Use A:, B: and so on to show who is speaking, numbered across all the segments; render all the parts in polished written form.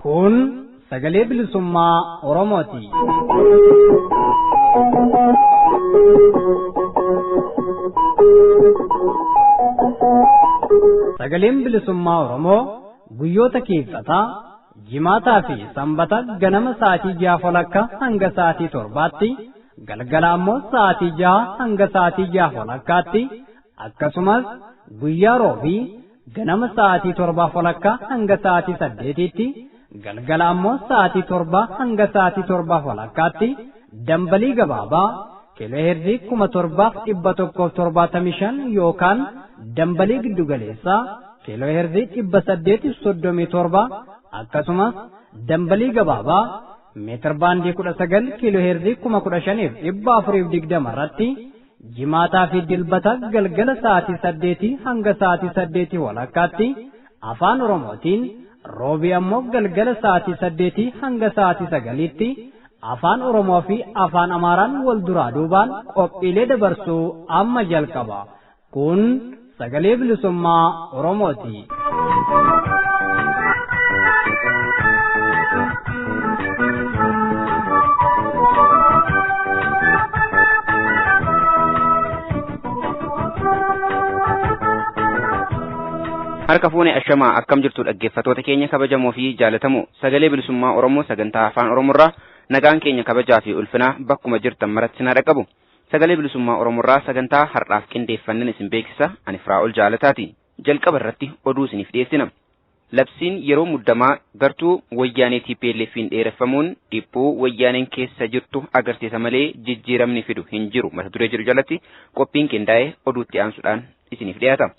A: Kun sagalee bilisummaa Oromooti. Sagaleen bilisummaa Oromoo guyyoota keessatti jimaataa fi sanbata ganama sa'aatii 6:00 hanga sa'aatii 7:00 galgala ammoo sa'aatii 6 hanga sa'aatii 6:00 akkasumas guyyaa roobii ganama sa'aatii 7:00 hanga sa'aatii 8:00 galgala ammoo sa'aatii 7 hanga sa'aatii 7:00 dambalii gabaabaa kiilooheerzii 1775 yookaan dambalii giddugaleessaa kiilooheerzii 837 akkasumas dambalii gabaabaa meetir baandii 19 kiilooheerzii 15420 irratti jimaataa fi dilbata galgala sa'aatii 8 hanga sa'aatii 8:00 afaan Oromootiin roobii ammoo galgala sa'aatii 8 hanga sa'aatii 9:00 afaan Oromoo fi afaan Amaaraan wal duraa duubaan qophiilee dabarsuu amma jalqaba. Kun sagalee bilisummaa Oromooti.
B: Harka fuune ashamaa akkam jirtu dhaggeeffattoota keenya kabajamoo fi jaalatamoo sagalee bilisummaa Oromoo sagantaa afaan Oromoorraa nagaan keenya kabajaa fi ulfinaa bakkuma jirtan maratti na dhaqqabu. Sagalee bilisummaa Oromoorraa sagantaa har'aaf qindeeffannan isin beeksisa ani Firaa'ol Jaalataati. Jalqaba irratti oduu isiniif dhiyeessina. Labsiin yeroo muddamaa gartuu wayyaanee TPLF'n dheereffamuun dhiphuu wayyaaneen keessa jirtu agarsiisa malee jijjiiramni fidu hin jiru mata duree jedhu jalatti qophiin qindaa'ee oduutti aansuudhaan isiniif dhiyaata.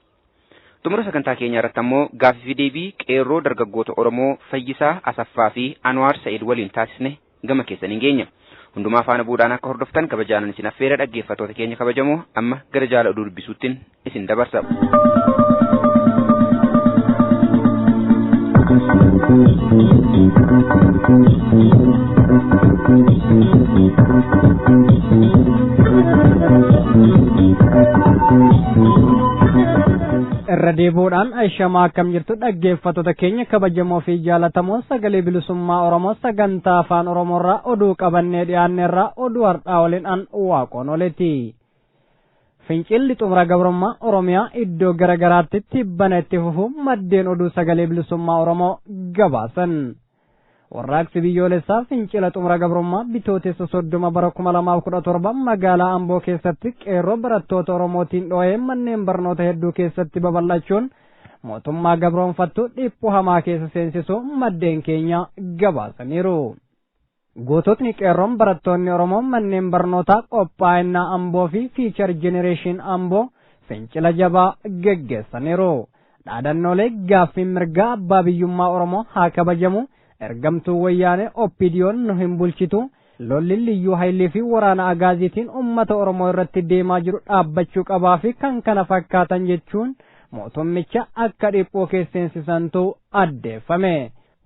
B: Xumura sagantaa keenyaa irratti ammoo gaaffii fi deebii qeerroo dargaggoota Oromoo Fayyisaa Asaffaa fi Anwaar Sa'id waliin taasisne gama keessaniin geenya. Hundumaa faana buudhaan akka hordoftan kabajaanan isin affeera dhaggeeffattoota keenya kabajamoo amma gara jaala oduu dubbisuuttiin isin dabarsa.
A: Irra deebuudhaan ashamaa akkam jirtu dhaggeeffattoota keenya kabajamoo fi jaalatamoo sagalee bilisummaa Oromoo sagantaa afaan Oromoorraa oduu qabannee dhiyaanneerraa oduu har'aa waliin an waaqoon oleeti. Fincilli xumura gabrummaa Oromiyaa iddoo garagaraatti tibbana itti fufu maddeen oduu sagalee bilisummaa Oromoo gabaasan. Warraaqsi biyyoolessaa fincila xumura gabrummaa bitootessa 30 bara 2017 magaalaa Amboo keessatti qeerroo barattoota Oromootiin dhoo'ee manneen barnoota hedduu keessatti babal'achuun mootummaa gabroonfattu dhiphuu hamaa keessa seensisu maddeen keenya gabaasaniiru. Goototni qeerroon barattoonni Oromoo manneen barnootaa qophaa'inaa Amboo fi Future Generation Amboo fincila jabaa geggeessaniiru. Dhaadannoolee gaaffii mirgaa abbaa biyyummaa Oromoo haa kabajamu. Ergamtuu wayyaanee OPDO'n nu hin bulchitu lolli liyyuu hayilee fi waraana agaaziitiin uummata Oromoo irratti deemaa jiru dhaabbachuu qabaa fi kan kana fakkaatan jechuun mootummicha akka dhiphoo keesseensisantu addeeffame.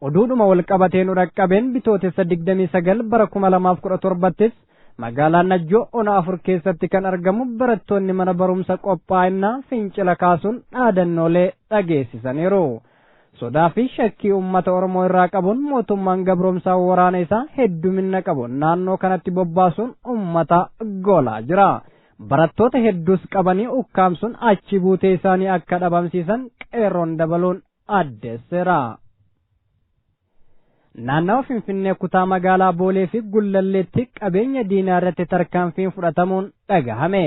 A: Oduudhuma wal qabatee nu dhaqqabeen bitootessa 29 bara 2017 magaalaa Najjoo ona 4 keessatti kan argamu barattoonni mana barumsa qophaa'inaa fincila kaasuun dhaadannoolee dhageessisaniiru. Sodaa fi shakkii uummata Oromoo irraa qabuun mootummaan gabroomsaa waraana isaa heddumina qabu naannoo kanatti bobbaasuun uummata goolaa jira. Barattoota hedduus qabanii ukkaamsuun achi buutee isaanii akka dhabamsiisan qeerroon dabaluun addeesseera. Naannawa Finfinnee kutaa magaalaa Boolee fi Gullalleetti qabeenya diinaa irratti tarkaanfiin fudhatamuun dhagahame.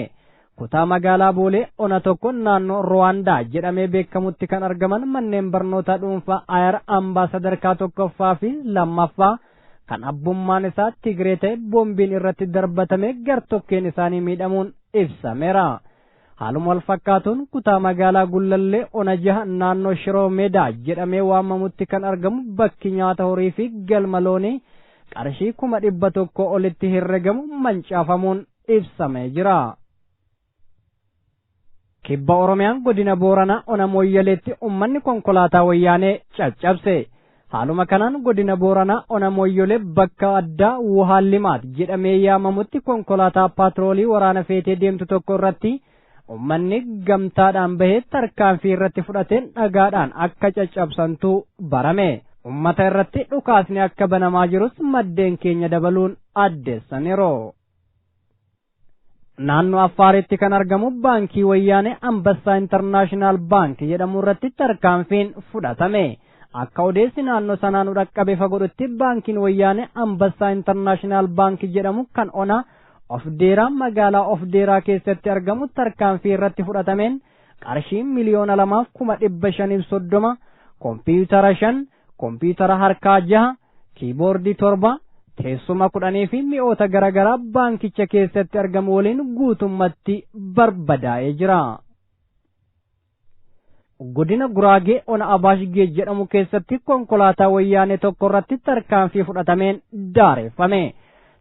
A: Kutaa magaalaa Boolee ona tokko naannoo Ruwaandaa jedhamee beekamutti kan argaman manneen barnootaa dhuunfaa Ayar Ambaa sadarkaa 1ffaa fi 2ffaa kan abbummaan isaa Tigree ta'e boombiin irratti darbatame gartokkeen isaanii miidhamuun ibsameera. Haaluma wal fakkaatuun kutaa magaalaa Gullallee ona 6 naannoo Shiroo Meedaa jedhamee waamamutti kan argamu bakki nyaata horii fi galma loonii qarshii 100,000 olitti herregamu mancaafamuun ibsamee jira. Kibba Oromiyaan godina Booranaa ona Mooyyaleetti uummanni konkolaataa wayyaanee caccabse. haaluma kanaan godina Booranaa ona Moyyolee bakka addaa Wuhaallimaat jedhamee yaamamutti konkolaataa paatroolii waraana feetee deemtu tokko irratti ummanni gamtaadhaan bahee tarkaanfii irratti fudhateen dhagaadhaan akka caccabsantu barame. Ummata irratti dhukaasni akka banamaa jirus maddeen keenya dabaluun addeessaniiru. Naannoo Affaaritti kan argamu baankii wayyaanee Ambassaa Intarnaashinaal Baank jedhamu irratti tarkaanfiin fudhatame. Akka odeessi naannoo sanaan dhaqqabe fagodhutti baankiin wayyaanee Ambassaa Intarnaashinaal Baank jedhamu kan ona Ofdeeraa magaalaa Ofdeeraa keessatti argamu tarkaanfii irratti fudhatameen qarshii miliyoona 2,530 kompiitara 5 kompiitara harkaa 6 kiiboordii 7 teessuma 10 fi mi'oota garaagaraa baankicha keessatti argamu waliin guutummatti barbadaa'ee jira. Godina Guraagee ona Abaashgee jedhamu keessatti konkolaataa wayyaanee tokko irratti tarkaanfii fudhatameen daareffame.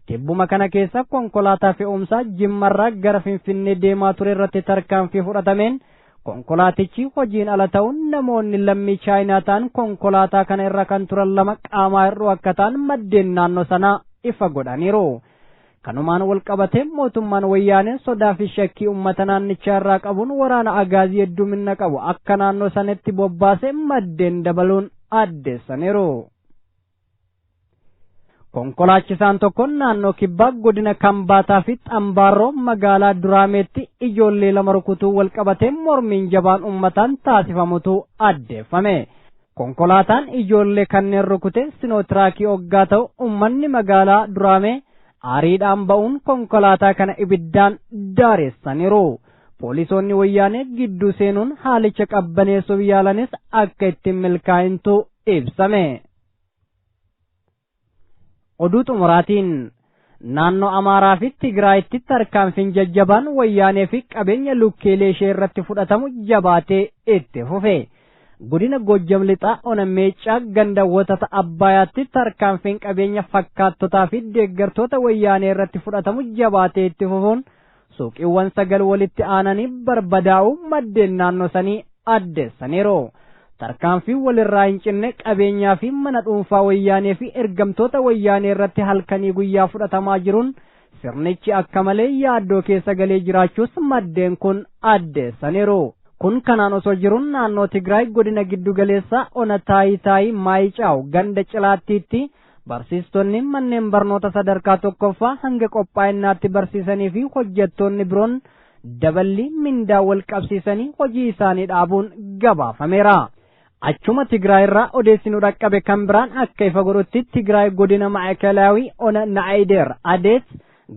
A: Tibbuma kana keessa konkolaataa fe'umsaa Jimmarraa gara Finfinnee deemaa ture irratti tarkaanfii fudhatameen konkolaatichi hojiin ala ta'uun namoonni lammii Chaayinaa ta'an konkolaataa kana irra kan turan 2 qaamaa hir'uu akka ta'an maddeen naannoo sanaa ifa godhaniiru. Kanumaan wal qabatee mootummaan wayyaanee sodaa fi shakkii uummata naannichaa irraa qabuun waraana agaazii heddumina qabu akka naannoo sanatti bobbaasee maddeen dabaluun addeessaniiru. Konkolaachisaan tokko naannoo kibbaa godina Kambaataa fi Xambaarroo magaalaa Duraameetti ijoollee 2 rukutuu wal qabatee mormiin jabaan uummataan taasifamutu addeeffame. Konkolaataan ijoollee kanneen rukute Sinootraakii hoggaa ta'u uummanni magaalaa Duraamee aariidhaan ba'uun konkolaataa kana ibiddaan daaressaniiru. Poolisoonni wayyaanee gidduu seenuun haalicha qabbaneessuuf yaalanis akka ittiin milkaa'intu ibsame. Oduu xumuraatiin naannoo Amaaraa fi Tigraayitti tarkaanfiin jajjabaan wayyaanee fi qabeenya lukkeelee ishee irratti fudhatamu jabaatee itti fufe. Godina Gojjam lixaa ona Meeccaa gandawwata Abbayaatti tarkaanfiin qabeenya fakkaattotaa fi deeggartoota wayyaanee irratti fudhatamu jabaatee itti fufuun suuqiiwwan 9 walitti aananii barbadaa'uu maddeen naannoo sanii addeessaniiru. Tarkaanfii walirraa hin cinne qabeenyaa fi mana dhuunfaa wayyaanee fi ergamtoota wayyaanee irratti halkanii guyyaa fudhatamaa jiruun sirnichi akka malee yaaddoo keessa galee jiraachuus maddeen kun addeessaniiru. Kun kanaan osoo jiruun naannoo Tigraay godina giddu galeessaa ona Taayitaay Maayicaaw ganda Cilaattiitti barsiistonni manneen barnoota sadarkaa 1ffaa hanga qophaa'innaatti barsiisanii fi hojjettoonni biroon daballii mindaa wal qabsiisanii hojii isaanii dhaabuun gabaafameera. Achuma Tigraay irraa odeessinu dhaqqabe kan biraan akka ifa godhutti Tigraay godina Maayikalaawii ona Naayideer Adeet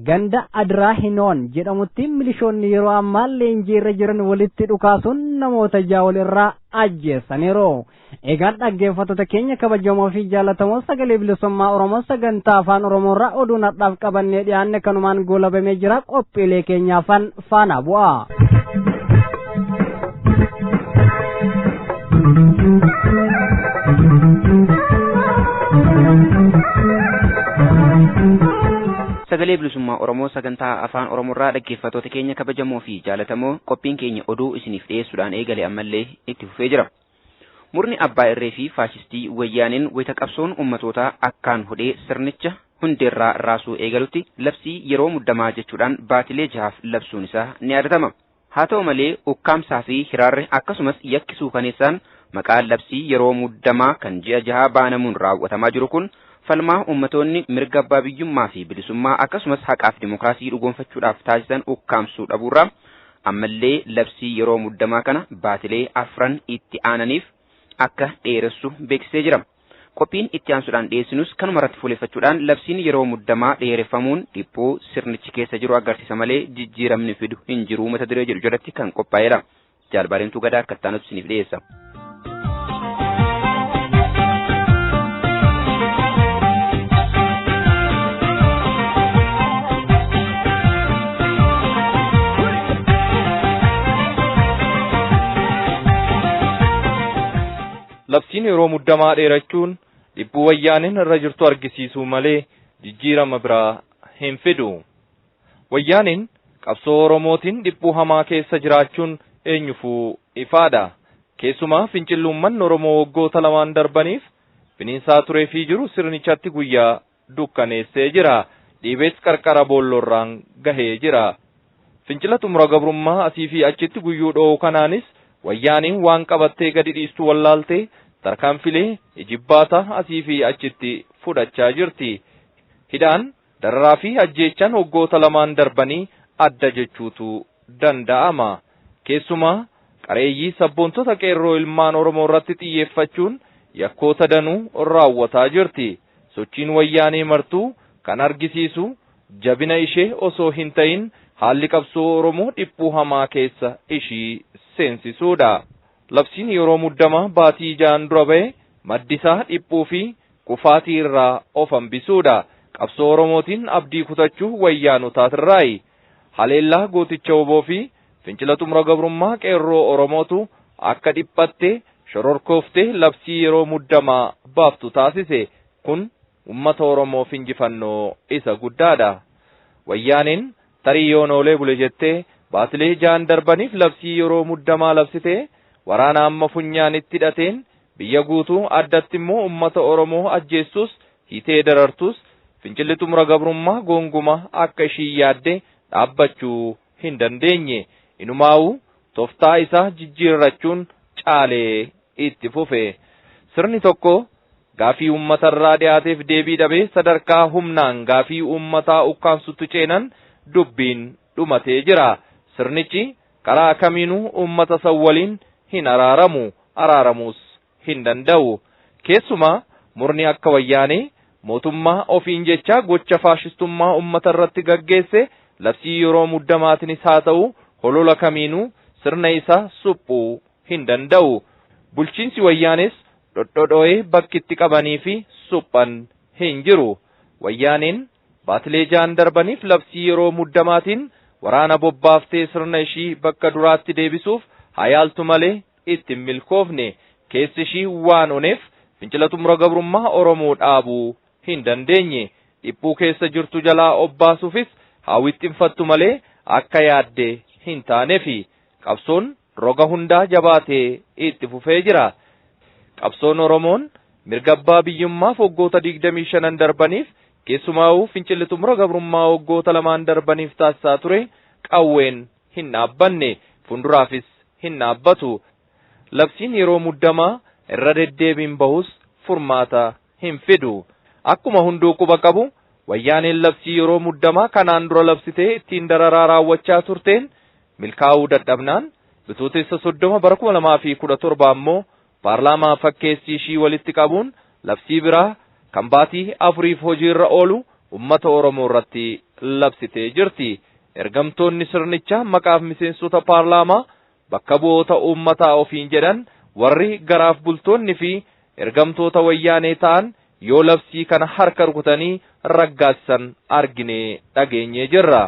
A: ganda Adraahinoon jedhamutti milishoonni yeroo ammaa leenjii irra jiran walitti dhukaasuun namoota 6 walirraa ajjeessaniiru. Egaan dhaggeeffattoota keenya kabajamoo fi jaallatamoo sagalee bilisummaa Oromoo sagantaa afaan Oromoorraa oduu nadhaaf qabannee dhiyaanne kanumaan goolabamee jira. Qophiilee keenyaafan faana bu'a.
B: Sagalee bilisummaa Oromoo sagantaa afaan Oromoorraa dhaggeeffattoota keenya kabajamoo fi jaallatamoo qophiin keenya oduu isiniif dhiyeessuudhaan eegale ammallee itti fufee jira. Murni abbaa irree fi faashistii wayyaaneen wayita qabsoon ummatootaa akkaan hodhee sirnicha hundeerraa raasuu eegalutti labsii yeroo muddamaa jechuudhaan baatilee 6 labsuun isaa ni yaadatama. Haa ta'u malee ukkaamsaa fi hiraarri akkasumas yakkisuu kaneessaan maqaa labsii yeroo muddamaa kan ji'a 6 baanamuun raawwatamaa jiru kun falmaa ummatoonni mirga abbaa biyyummaa fi bilisummaa akkasumas haqaa fi dimookiraasii dhugoonfachuudhaaf taasisan ukkaamsuu dhabuurraa ammallee labsii yeroo muddamaa kana baatilee 4 itti aananiif akka dheeressu beeksisee jira. Qophiin itti aansuudhaan dhiyeessinus kanuma irratti fuuleeffachuudhaan labsiin yeroo muddamaa dheereffamuun dhiphoo sirnichi keessa jiru agarsiisa malee jijjiiramni fidu hin jiru mata duree jedhu jalatti kan qophaa'edha. Jaalbaareentuu Gadaa akka itti aanutti isiniif dhiyeessa.
C: Labsiin yeroo muddamaa dheerachuun dhibbuu wayyaaneen irra jirtu argisiisuu malee jijjiirama biraa hin fidu. Wayyaaneen qabsoo Oromootiin dhibbuu hamaa keessa jiraachuun eenyufuu ifaadha. Keessumaa fincilluumman Oromoo waggoota 2 darbaniif bineensaa tureefii jiru sirnichatti guyyaa dukkaneessee jira. Dhiibees qarqara boolloorraan gahee jira. Fincila xumura gabrummaa asii fi achitti guyyuu dhoo'u kanaanis wayyaaniin waan qabattee gadi dhiistu wallaaltee tarkaanfilee ijibbaata asii fi achitti fudhachaa jirti. Hidhaan dararaa fi ajjeechaan waggoota lamaan darbanii adda jechuutu danda'ama. Keessumaa qareeyyii sabboontota qeerroo ilmaan Oromoo irratti xiyyeeffachuun yakkoota danuu raawwataa jirti. Sochiin wayyaanee martuu kan argisiisu jabina ishee osoo hin ta'in haalli qabsoo Oromoo dhiphuu hamaa keessa ishii seensisuudha. Labsiin yeroo muddamaa baatii ja'an dura ba'e maddisaa dhiphuu fi kufaatii irraa of hambisuudha. Qabsoo Oromootiin abdii kutachuu wayyaanotaatirraayi. Haleellaa gooticha oboo fi fincila xumura gabrummaa qeerroo Oromootu akka dhiphatte shororkooftee labsii yeroo muddamaa baaftu taasise. Kun ummata Oromoof injifannoo isa guddaadha. Wayyaaniin tarii yoon oolee bule jettee baatilee ja'an darbaniif labsii yeroo muddamaa labsite waraana amma funyaanitti hidhateen biyya guutuu addatti immoo ummata Oromoo ajjeessus hiitee darartus fincilli xumura gabrummaa goonguma akka ishii yaadde dhaabbachuu hin dandeenye. Inumaa'uu tooftaa isaa jijjiirrachuun caalee itti fufe. Sirni tokko gaafii uummatarraa dhiyaateef deebii dhabee sadarkaa humnaan gaafii uummataa ukkaansutti ceenan dubbiin dhumatee jira. Sirnichi karaa kamiinuu uummata san waliin hin araaramuus hin danda'u. Keessumaa murni akka wayyaanee mootummaa ofiin jecha gocha faashistummaa uummata irratti gaggeesse labsii yeroo muddamaatinis haa ta'u holola kamiinuu sirna isaa suphuu hin danda'u. Bulchiinsi wayyaanes dhodhodho'ee bakkitti qabanii fi suphan hin jiru. Wayyaaneen baatilee ja'an darbaniif labsii yeroo muddamaatiin waraana bobbaaftee sirna ishii bakka duraatti deebisuuf hayaaltu malee itti hin milkoofne. Keessi ishii waan oneef fincila xumura gabrummaa Oromoo dhaabuu hin dandeenye. Dhiphuu keessa jirtu jalaa obbaasuufis hawwixxinfattu malee akka yaadde hin taanefi. Qabsoon roga hundaa jabaatee itti fufee jira. Qabsoon Oromoon mirga abbaa biyyummaaf waggoota 25 darbaniif keessumaa'uu fincilli xumura gabrummaa waggoota 2 darbaniif taasisaa ture qawween hin dhaabbanne fuulduraafis hin dhaabbatu. Labsiin yeroo muddamaa irra deddeebiin bahus furmaata hin fidu. Akkuma hunduu quba qabu wayyaaneen labsii yeroo muddamaa kanaan dura labsitee ittiin dararaa raawwachaa turteen milkaa'uu dadhabnaan bitootessa 30 bara 2017 ammoo paarlaamaa fakkeessii ishii walitti qabuun labsii biraa kan baatii 4 hojiirra oolu ummata Oromoo irratti labsitee jirti. Ergamtoonni sirnichaa maqaaf miseensota paarlaamaa bakka bu'oota uummataa ofiin jedhan warri garaaf bultoonni fi ergamtoota wayyaanee ta'an yoo labsii kana harka rukutanii raggaasisan argine dhageenyee jirra.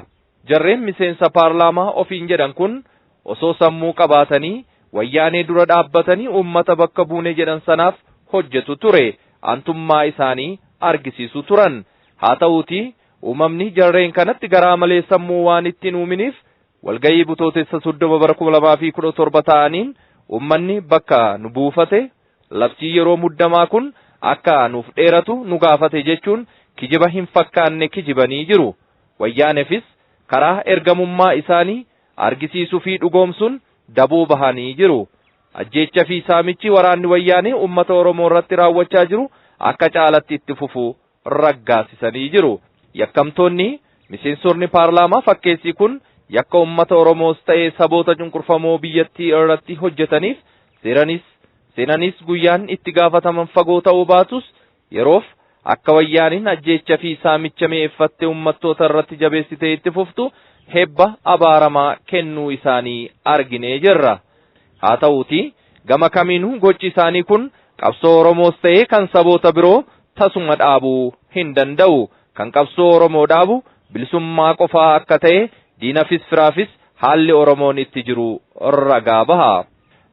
C: Jarreen miseensa paarlaamaa ofiin jedhan kun osoo sammuu qabaatanii wayyaanee dura dhaabbatanii uummata bakka buune jedhan sanaaf hojjetu ture. Antummaa isaanii argisiisu turan. Haa ta'uutii uumamni jarreen kanatti garaa malee sammuu waan ittiin uuminiif walgayii bitootessa 30 bara 2017 ta'aniin uummanni bakka nu buufate labsii yeroo muddamaa kun akka nuuf dheeratu nu gaafate jechuun kijiba hin fakkaanne kijibanii jiru. Wayyaaneefis karaa ergamummaa isaanii argisiisuu fi dhugoomsuun daboo bahanii jiru. Ajjeecha fi saamichi waraanni wayyaanee uummata Oromoo irratti raawwachaa jiru akka caalatti itti fufu raggaasisanii jiru. Yakkamtoonni miseensonni paarlaamaa fakkeessii kun yakka uummata Oromoos ta'ee saboota cunqurfamoo biyyattii irratti hojjetaniif seenanis guyyaan itti gaafataman fagoo ta'uu baatus yeroof akka wayyaaniin ajjeecha fi saamicha mi'eeffattee uummattoota irratti jabeessitee itti fuftu hebba abaaramaa kennuu isaanii arginee jirra. Haa ta'uutii gama kamiinuu gochi isaanii kun qabsoo Oromoos ta'ee kan saboota biroo tasuma dhaabuu hin danda'u. Kan qabsoo Oromoo dhaabu bilisummaa qofaa akka ta'e diinafis firaafis haalli Oromoon itti jiru ragaa baha.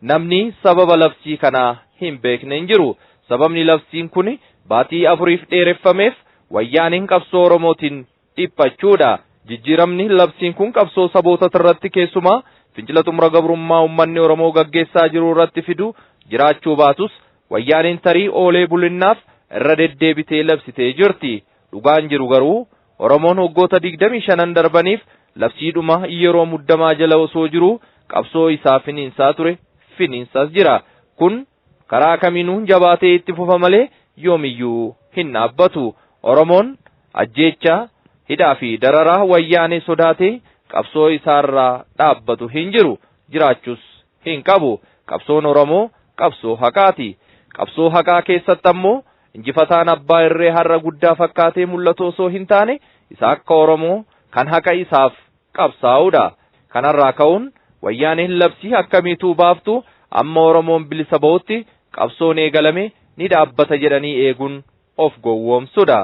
C: Namni sababa labsii kanaa hin beekne hin jiru. Sababni labsiin kun baatii 4 dheereffameef wayyaaniin qabsoo Oromootiin dhiphachuudha. Jijjiiramni labsiin kun qabsoo saboota irratti keessumaa fincila xumura gabrummaa uummanni Oromoo gaggeessaa jiru irratti fidu jiraachuu baatus wayyaaniin tarii oolee bulinnaaf irra deddeebitee labsitee jirti. Dhugaan jiru garuu Oromoon waggoota 25 darbaniif labsiidhuma yeroo muddamaa jala osoo jiru qabsoo isaa finiinsaa ture, finiinsaas jira. Kun karaa kamiinuu jabaatee itti fufa malee yoomiyyuu hin dhaabbatu. Oromoon ajjeechaa, hidhaa fi dararaa wayyaanee sodaatee qabsoo isaarraa dhaabbatu hin jiru, jiraachuus hin qabu. Qabsoon Oromoo qabsoo haqaati. Qabsoo haqaa keessatti ammoo injifataan abbaa irree har'a guddaa fakkaatee mul'atu osoo hin taane isa akka Oromoo kan haqa isaaf qabsaa'udha. Kanarraa ka'uun wayyaaneen labsii akkamiituu baaftu amma Oromoon bilisa ba'utti qabsoon eegalame ni dhaabbata jedhanii eeguun of gowwoomsudha.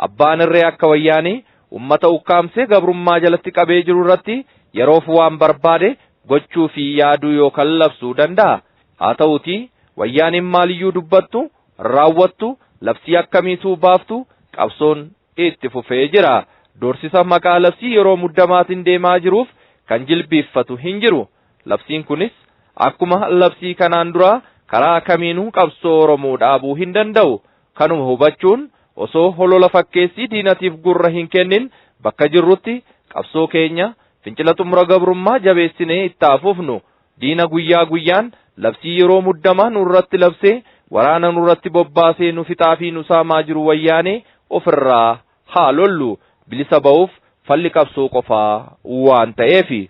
C: Abbaan irree akka wayyaanee ummata ukkaamsee gabrummaa jalatti qabee jiru irratti yeroof waan barbaade gochuu fi yaaduu yookaan labsuu danda'a. Haa ta'uutii wayyaaneen maaliyyuu dubbattu, raawwattu, labsii akkamiituu baaftu qabsoon itti fufee jira. Doorsisa maqaa labsii yeroo muddamaatiin deemaa jiruuf kan jilbiiffatu hin jiru. Labsiin kunis akkuma labsii kanaan dura karaa kamiinuu qabsoo Oromoo dhaabuu hin danda'u. Kanuma hubachuun osoo holola fakkeessii diinatiif gurra hin kennin bakka jirrutti qabsoo keenya fincila xumura gabrummaa jabeessinee itti fufnu. Diina guyyaa guyyaan labsii yeroo muddamaa nurratti labsee waraana nurratti bobbaasee nu fixaa fi nu saamaa jiru wayyaanee ofirraa haa lollu. Bilisa ba'uuf falli qabsoo qofaa waan ta'eefi.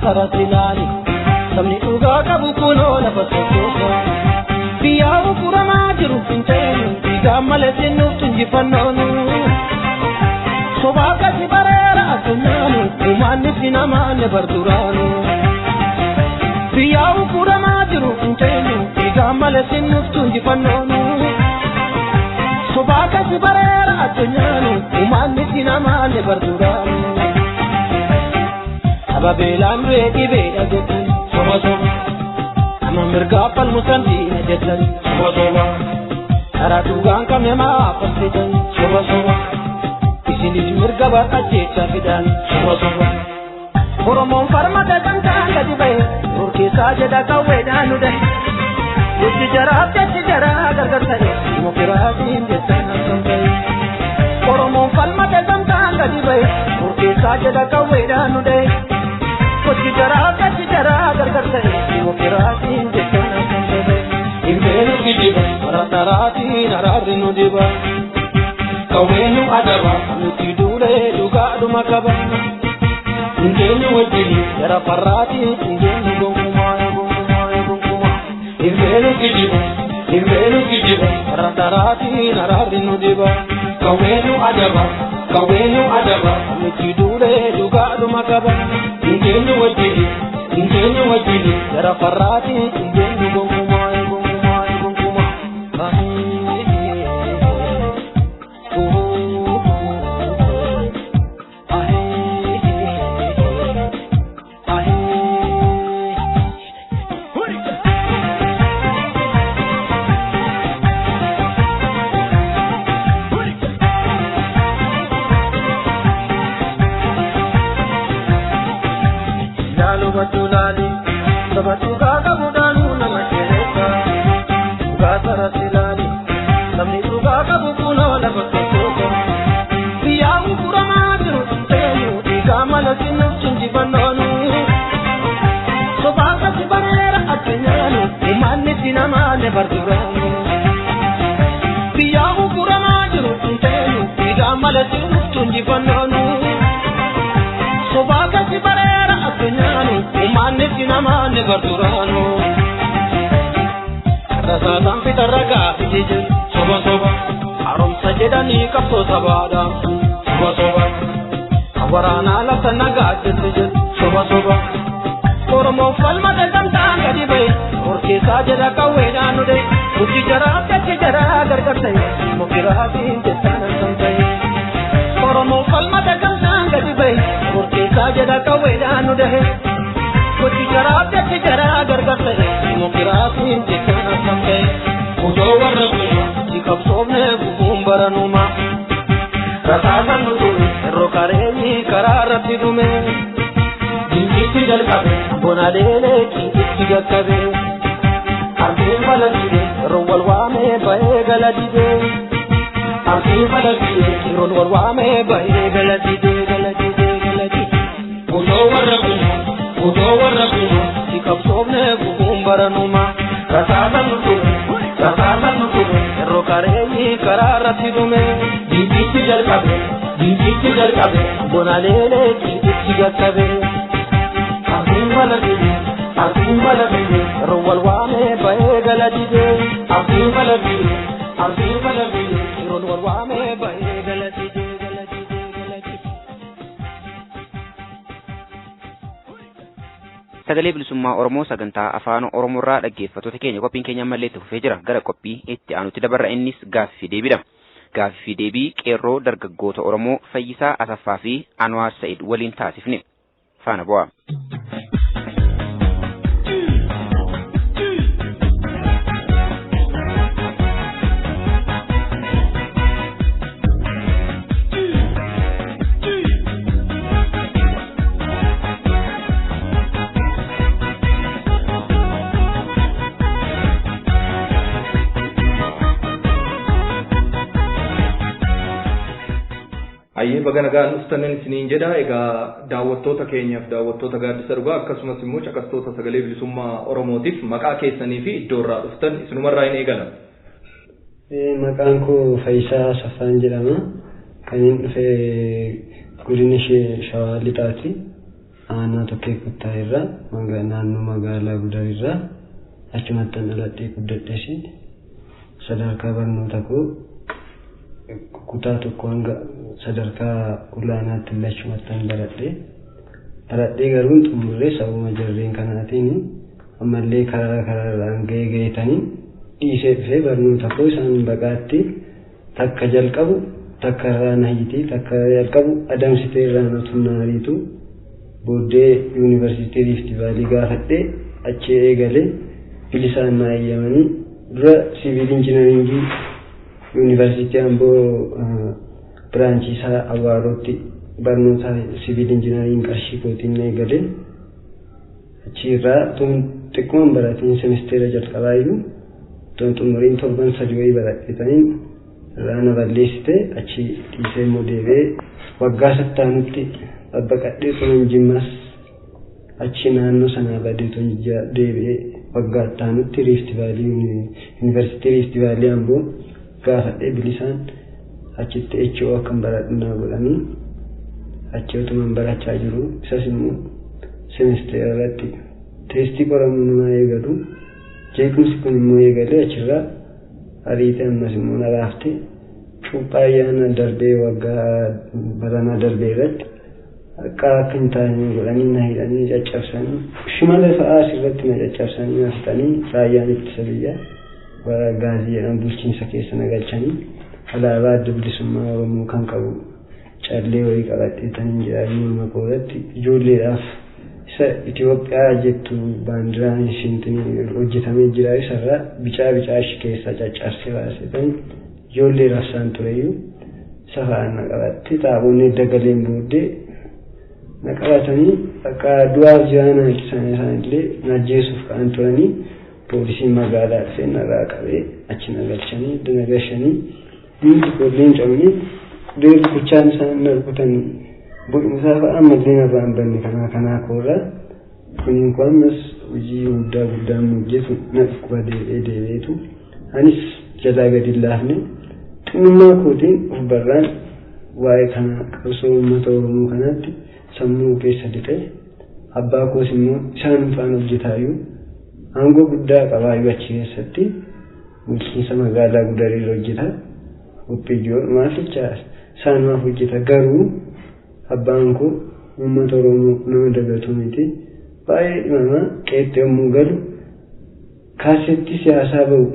D: Saratilani samni uga kabu kuno na pasokosa biya ukura majiru pintenu biga malesinu tunji panonu sobaka sibarera atunanu umani sinamane barduranu biya ukura majiru pintenu biga malesinu tunji panonu sobaka sibarera atunanu umani sinamane barduranu Babelan ready beda jetan soba soba ama mirga pal musandina jetan soba soba aratugan kamema pasitan soba soba isini mirga bar ajecha fidan soba soba Oromon farma da tantan gadi bay urke sajada kaweda nu dai uti jara gargar tare mokiratin jetan sangai Oromon farma da tantan gadi bay urke sajada kaweda nu dai Jara gargar tare mokiratin jetan sangai Imbenu kidiba ratarati nararinu diba Kawenu adaba nuti dule duga dumakaba Ingenu wajili jara parati ingenu gonguma Imbenu kidiba ratarati nararinu diba Kawenu adaba nuti dule duga dumakaba Ingenu wajili jara parati ingenu gonguma Batulali, sabatuga kabudanu namakereka, gasaratilali, samni tuga kabukuno labakoka. Biya ukura majiru tenu, ikamala sinu chinji banonu. Sobaka sibanera atenyanu, imani sinamane barduranu. Biya ukura majiru tenu, ikamala sinu chinji banonu. Sobaka sibanera atenyanu. Umane sinamane barduranu Rasa sampi taraga fijije Soba soba Arom sajedani kapso sabada Soba soba Awarana lafta naga jatije Soba soba Oromo falma da tantanga di bay Orke sajada kaweda nude Uti jara gargar tay Mokiratin jetana santai Oromo falma da tantanga dahe Koti jara gargarte Demokratiin tekana sampe Udo warra kuma Jikabsoomne bukumbaranuma Rasaasan nutume Erro kareeni karaarratti dhume Dinkitti jalqabe Bonadeele kinkitti gakkabe Artiin falakide Yeroo wal waame ba'ee galadide Artiin falakide Yeroo wal waame ba'ee galadide Udo warra kuma Jikabsoomne bukumbaranuma Rasaasan nutume Erro kareeni karaarratti dhume Dinkitti jalqabe Bonadeele kinkitti gakkabe Artiin balabide Yeroo wal waame ba'ee galadide Artiin balabide Yeroo wal waame ba'ee galadide
B: Sagalee bilisummaa Oromoo sagantaa afaan Oromoorraa dhaggeeffattoota keenya qophiin keenya ammallee itti fufee jira. Gara qophii itti aanutti dabarra innis gaaffii deebiidha. Gaaffii deebii qeerroo dargaggoota Oromoo Fayyisaa Asaffaa fi Anwaar Sa'id waliin taasifne. Faana bu'aa.
C: Ayyee baga nagaan uftanan isiniin jedha. Egaa daawwattoota keenyaaf daawwattoota gaaddisa dhugaa akkasumas immoo caqastoota sagalee bilisummaa Oromootiif maqaa keessanii fi iddoo irraa dhuftan isinumarraa hin eegala.
E: Maqaan koo Fayyisaa Asaffaan jedhama. Kan inni dhufe godina Shawaa Lixaati. Aanaa Tokkee Kuttaa irraa naannoo magaalaa Gudar irraa achumattan dhaladhee guddadheesi. Sadarkaa barnoota koo kutaa tokko hanga sadarkaa olaanaatti lachumattan baradhee garuu xumurree sababa jarreen kanaatiin ammallee karaarraan ga'eetanii dhiisee dhufee barnoota koo isaan baqaatti takka jalqabu takka irraan hayyitii takka jalqabu adamsitee irraan otunnaariitu booddee yuunivarsiitii Riifti Vaalii gaafadhee achi eegalee bilisaan na eeyyamanii dura siviil injiinaringii University Amboo branchii isaa Awwaarotti barnoota siviil injiinaringii qarshii kootiin eegale achirraa xiqqoon baratiin semesteera jalqabaayyuu xumuriin torban sadii wayii baradheetaniin irraa na balleessite achi dhiisee immoo deebi'ee waggaa sattaanutti babbaqadhee turan Jimmaas achi naannoo sanaa badeetu deebi'ee waggaa attaanutti Riifti Vaalii Yuunivarsiitii Riifti Vaalii Amboo gaafadhee bilisaan achitti HO akkan baradhunaa godhanii achi otuman barachaa jiru isas immoo semesteera irratti teestii qoramuunumaa eegalu jeequmsi kun immoo eegalee achirraa ariitee ammas immoo na raafte cuuphaa ayyaana darbee waggaa baranaa darbee irratti akka hin taane godhanii na hidhanii caccabsanii shimala fa'aa asirratti na caccabsanii na fixanii raayyaan ittisa biyyaa gaazii jedhamu bulchiinsa keessa na galchanii alaabaa adda bilisummaa Oromoo kan qabu callee wayii qabatanii jiranii morma koorratti ijoolleedhaaf isa Itoophiyaa jettu baandiraan ishiintinii hojjetamee jira isarraa bicaa achi keessa caccabsee baasetanii ijoolleedhaaf isaan tureyyuu isa fa'aan na qabatte xaaboonni dagaleen booddee na qabatanii akka du'aaf jiraan isaanillee na ajjeesuuf ka'an turanii poolisiin magaalaa dhufee narraa qabee achi na galchanii na gashanii miilli koolleen cabanii deebi kuchaan isaan na rukutanii bu'insaa fa'a ammallee narraa hin banne kanaa koorraa kuniin kun ammas hojii guddaa hojjetu na dhukkuba deebi'eetu anis jalaa gadi hin laafne xinnummaa kootiin of barraan waa'ee kana qabsoo uummata Oromoo kanaatti sammuu keessa dhiqee abbaa koos immoo isaan faana hojjetaayyuu aangoo guddaa qabaayyuu achi keessatti bulchiinsa magaalaa Gudariirra hojjeta Oppiijoon maaficha isaanumaaf hojjeta garuu abbaan koo uummata Oromoo nama dagatu miti baay'ee dhimamaa qeetti yommuu galu kaasetti siyaasaa bahu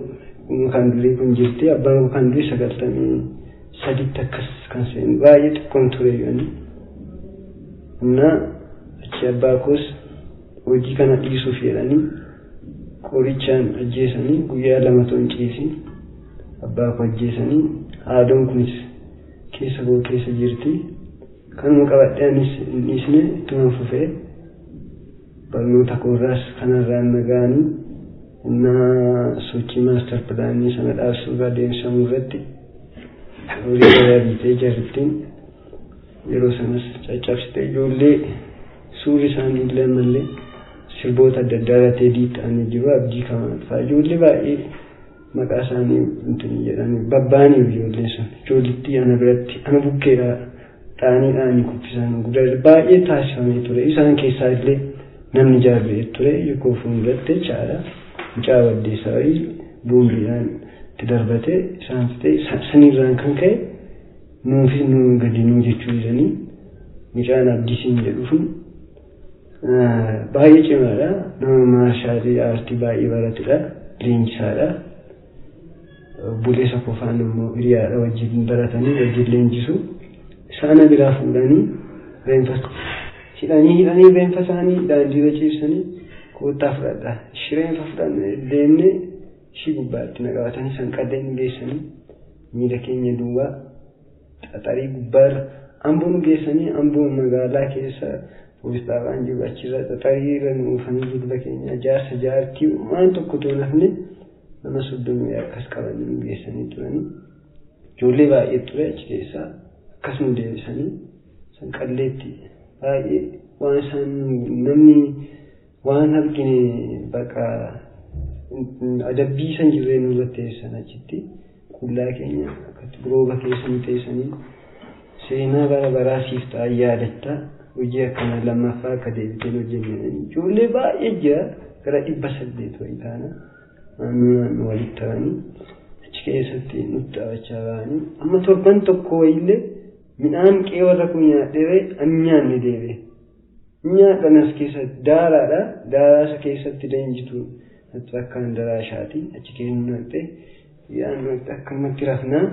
E: kan durii kun jirti abbaan koo kan durii 93 akkas kan seenu baay'ee xiqqoon ture yoonni እና achi abbaa koos hojii kana dhiisuuf jedhanii qorichaan ajjeesanii guyyaa 2 ton ciisin abbaa koo ajjeesanii haadhoon kunis keessa koo keessa jirti kanuma qabadheenis dhiisne ittuma fufee barnoota koorraas kanarraan nagaanii sochii maaster pilaanii sana dhaabsuurraa deemsamuu irratti horii garaa biitee jirtiin yeroo sanas caccabsite ijoollee suurri isaanii illee mallee sirboota adda addaa irratti diixanii jiru abdii kamaafaa ijoollee baay'ee maqaa isaanii jedhanii babbaanii ijoolleen sun ijoollitti ana biratti ana bukkeedha dhaanii kuffisan guddaa baay'ee taasifamee ture isaan keessaa illee namni jaarree ture yookaan fuulduratti chaala mucaa waddeessaa buumriidhaan itti darbatee isaan fitee sanirraan kan ka'e nuufis nuun gadinuu jechuu jedhanii mucaan abdiisiin jedhuuf baay'ee cimaadha nama maarshaalii aartii baay'ee baratedha leenjisaadha buleessa qofaan immoo hiriyaadha wajjin baratanii wajjin leenjisu isaan biraa fuudhanii reenfas hidhanii reenfa isaanii daandiirra ciibsanii koottaa fudhadha shireenfa fudhannee deemnee ishii gubbaatti naqabatanii sanqadeen geessanii miila keenya duwwaa xaxarii gubbaarra amboo nu geessanii amboo magaalaa keessa poolis dhaabaan jiru achirra xaxariirra nuufanii jilba keenya jaarsa jaartii waan tokko toonafne nama 30 akkas qabanii nu geessanii turanii ijoollee baay'ee ture achi keessaa akkasuma deebisanii sanqalleetti baay'ee waan isaan namni waan argine bakka adabbii san jirree nurratti teessan achitti qullaa keenya akkatti birooba keessanii teessanii seenaa bara baraa siif ta'a yaadatta hojii akkana lammaffaa akka deebiteen hojjennanii ijoollee baay'ee jira gara 800 wayii taana naannoo walitti ta'anii achi keessatti nutti taphachaa ba'anii amma torban tokko wayiillee midhaan qeewarra kun nyaadhee anyaanni deebi'e nyaadhanas keessa daaraadha daaraasa keessatti leenjitu akkaan daraashaati achi keessa naqxee yaan akkanumatti rafnaa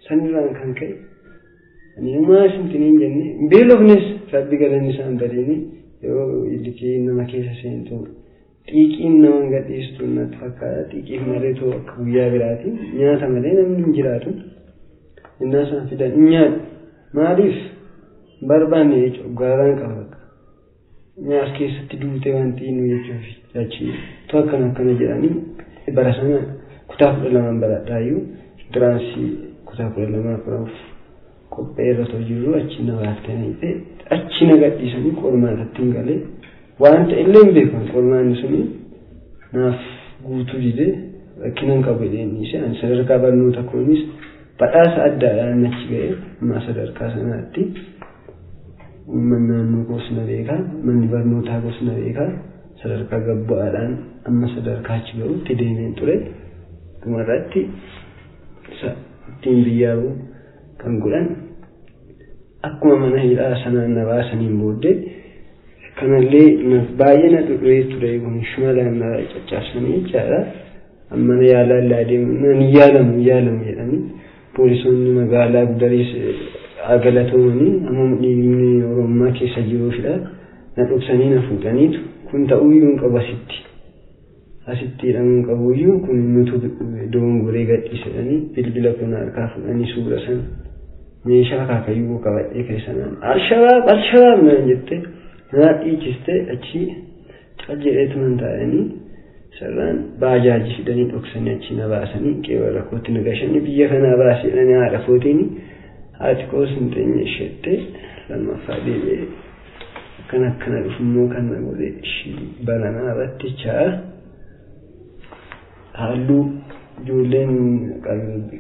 E: sanirraan kan ka'e ani maasintiniin jenne beelofnes rabbi galanni isaan badeenii yoo illikee nama keessa seentu xiiqiin nama gadhiistu natti fakkaata xiiqiif malee too akka guyyaa biraatiin nyaata malee namni hin jiraatu innaa isaan fidan nyaadhu maaliif barbaanne gaaraan qaba nyaas keessatti duutee wanti nu jechuuf achi too akkana jedhanii bara sana kutaa 12 baradhaayyuu diraansii kutaa 12 furaaf qopheerra too jiru achi na baaftanii achi na gadhiisanii qormaatatti hin galee wanta illee hin beekan qormaanni suni naaf guutuu didee rakkinan qabu jedheenise ani sadarkaa barnoota kunis badhaasa addaadhaan achi ga'e amma sadarkaa sanaatti uummanni naannoo gosa beekaa manni barnootaa gosa beekaa sadarkaa gabbu'aadhaan amma sadarkaa achi ga'utti deemeen ture dhumarratti ittiin biyyaa'uu kan godhan akkuma mana hidhaa sanaan na baasaniin booddee kanallee baay'ee na dhudhee ture kun shimalaan na caccabsanii jechaadha amma na yaalaa deemu nan yaalamu jedhanii poolisoonni magaalaa Gudariis agalatomanii amma dhiibni Oromoo keessa jiruufidha na dhuksanii na fuudhaniitu kun ta'uyyuu hin qabu asitti hidhamuu qabuyyuu kun nutu doongoree gadhiisedhanii bilbila kun harkaa fudhanii suura san meeshaa kaakayyuu qabadhee keessanaan alshabaab naan jette naa dhiichiste achi caljedheetuman taa'anii sarraan baajaaji fidanii dhoksanii achi na baasanii qeewarra kootti na gashanii biyya kanaa baasedhanii haadha kootiin haati koos hin teenye ishette lammaffaa deebi'ee akkana dhufummoo kan na godhe bananaa irratti chaa halluu ijoolleen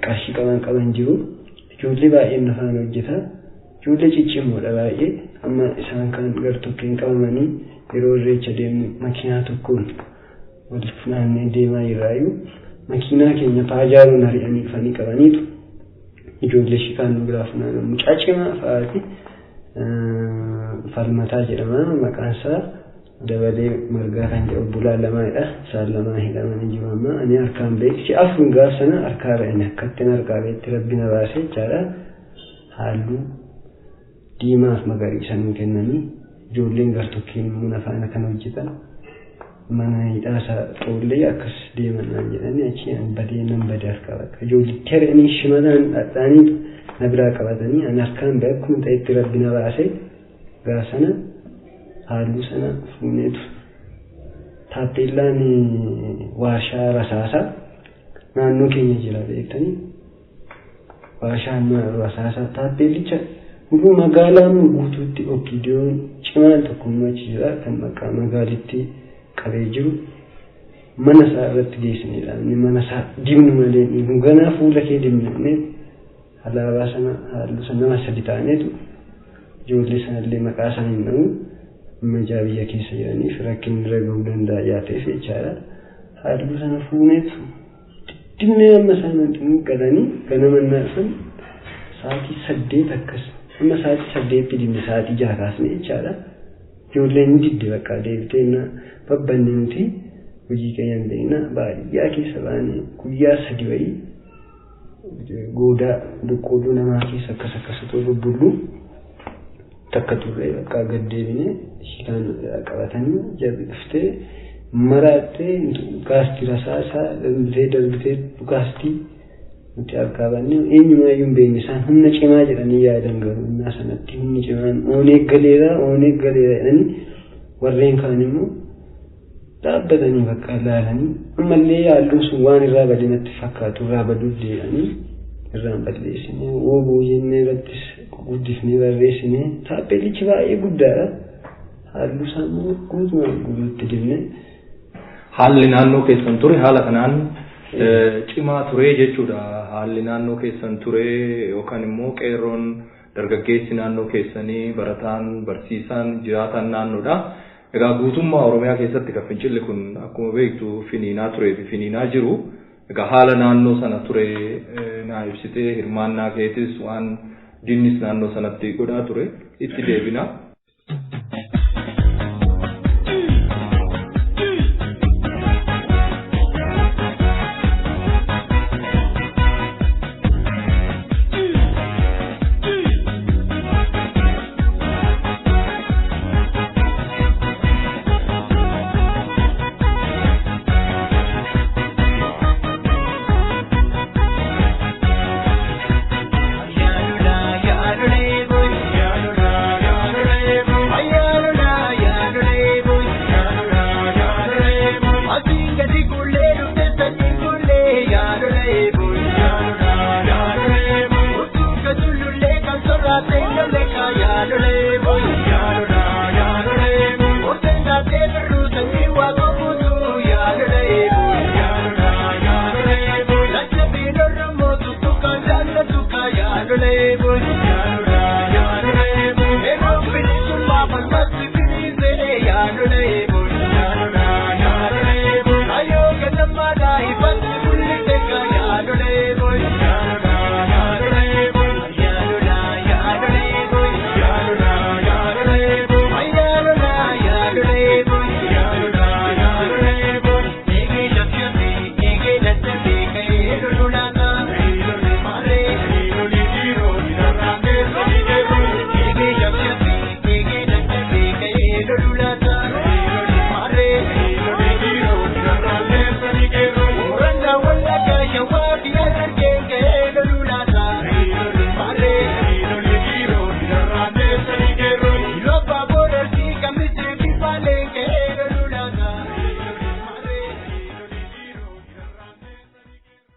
E: qarshii qaban jiru ijoollee baay'een afaan hojjeta ijoollee ciccimoodha baay'ee amma isaan kan gartokkeen qabamanii yeroo irreecha deemu makiinaa tokkoon wal funaannee deemaa jiraayyuu makiinaa keenya paajaaroon ari'anii dhufanii qabaniitu ijoollee shikaan nu biraa funaanamu mucaa cimaa fa'aati falmataa jedhama maqaan isaa dabalee margaa kan jedhu bulaa lamaadha isaan lamaa hidhamanii jiru amma ani harkaan beeksi afuun gaaf sana harkaa ba'anii akkattiin harkaa beetti rabbi na baasee jechaadha halluu diimaaf magariisa nuu kennanii ijoolleen gartokkeen immoo nafaana kan hojjetan mana hidhaasaa xoollee akkas deemanaan jedhanii achi an badee nan badee harkaa bakka ijoollee teranii shimalaan dhadhaanii na biraa qabatanii an harkaan ba'e akkuma ta'etti rabbi na baasee gaa sana halluu sana fuuneetu taappeellaan warshaa rasaasaa naannoo keenya jira beektanii warshaan rasaasaa taappeellicha guruu magaalaan guutuutti okiidiyoon cimaan tokkummaa achi jira kan maqaa magaalitti qabee jiru mana isaa irratti geessinedha inni mana isaa dibnu malee nu ganaa fuula kee dibnee alaabaa sana halluu sana nama sadi ta'aneetu ijoollee sanallee maqaa isaa hin dhabu majaa biyya keessa jiraniif rakkinni irra gahuu danda'a yaateef jechaadha halluu sana fuuneetu dibnee amma isaan galanii ganamannaa dhufan sa'aatii 8 akkas amma sa'aatii 8 dibne sa'aatii 6 kaasne jechaadha ijoolleen didde bakka deebitee babbanne nuti hojii keenya beekna baay'ee keessa baane guyyaa 3 wayii goodaa boqqolloo namaa keessa akkas bubbullu takka turre bakka gad deebine shikaan qabatanii jabeeftee maraattee gaastii rasaasaa darbitee gaastii nuti argaa banne eenyumaayyuu hin beekne isaan humna cimaa jedhanii yaadan garuu innaa sanatti humni cimaan oonee galeera jedhanii warreen kaan immoo dhaabbatanii bakka ilaalanii ammallee halluun sun waan irraa badee natti fakkaatu irraa baduuf dee'anii irraan balleessinee ooboo jennee irrattis guddifnee barreessinee taappeellichi baay'ee guddaadha halluu isaa immoo guutuutti dibne.
C: Haalli naannoo keessan ture haala kanaan cimaa ture jechuudha. Haalli naannoo keessan ture yookaan immoo qeerroon dargaggeessi naannoo keessanii barataan barsiisaan jiraataan naannoodha. Egaa guutummaa Oromiyaa keessatti kan fincilli kun akkuma beektu finiinaa turee fi finiinaa jiru. Egaa haala naannoo sana ture naa ibsitee hirmaannaa keetis waan dinnis naannoo sanatti godhaa ture itti deebina.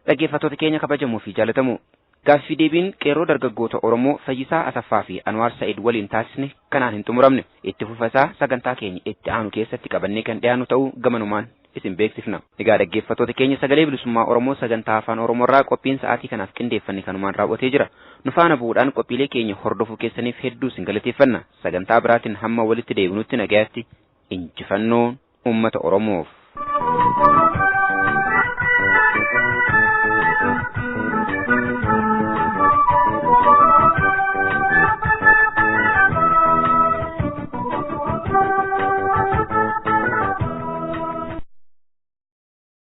B: Dhaggeeffattoota keenya kabajamoo fi jaalatamoo gaaffii deebiin qeerroo dargaggoota Oromoo Fayyisaa Asaffaa fi Anwaar Sa'id waliin taasisne kanaan hin xumuramne itti fufasaa sagantaa keenya itti aanu keessatti qabannee kan dhiyaannu ta'uu gamanumaan isin beeksifna. Egaa dhaggeeffattoota keenya sagalee bilisummaa Oromoo sagantaa afaan Oromoorraa qophiin sa'aatii kanaaf qindeeffanne kanumaan raawwatee jira. Nu faana bu'uudhaan qophiilee keenya hordofuu keessaniif hedduu isin galateeffanna. Sagantaa biraatiin hamma walitti deebinutti nagayaatti injifannoon uummata Oromoof.